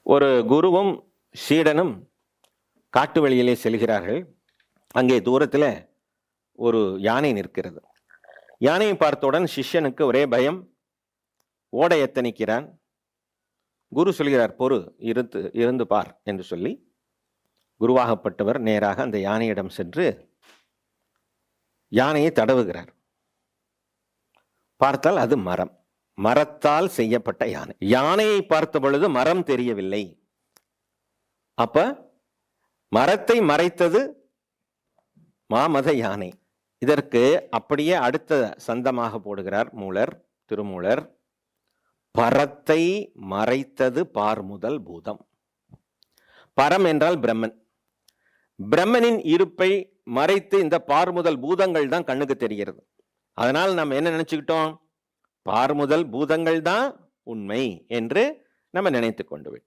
ஒரு குருவும் சீடனும் காட்டு வழியிலே செல்கிறார்கள். அங்கே தூரத்தில் ஒரு யானை நிற்கிறது. யானையை பார்த்தவுடன் சிஷ்யனுக்கு ஒரே பயம். ஓட எத்தனிக்கிறான். குரு சொல்கிறார், பொறு, இருந்து பார் என்று சொல்லி குருவாகப்பட்டவர் நேராக அந்த யானையிடம் சென்று யானையை தடவுகிறார். பார்த்தால் அது மரம், மரத்தால் செய்யப்பட்ட யானை. யானையை பார்த்த பொழுது மரம் தெரியவில்லை. அப்ப மரத்தை மறைத்தது மாமத யானை. இதற்கு அப்படியே அடுத்த சந்தமாக போடுகிறார் திருமூலர். பரத்தை மறைத்தது பார்முதல் பூதம். பரம் என்றால் பிரம்மன். பிரம்மனின் இருப்பை மறைத்து இந்த பார்முதல் பூதங்கள் தான் கண்ணுக்கு தெரிகிறது. அதனால் நம்ம என்ன நினைச்சுக்கிட்டோம்? பார்முதல் பூதங்கள் தான் உண்மை என்று நம்ம நினைத்து கொண்டு விட்டோம்.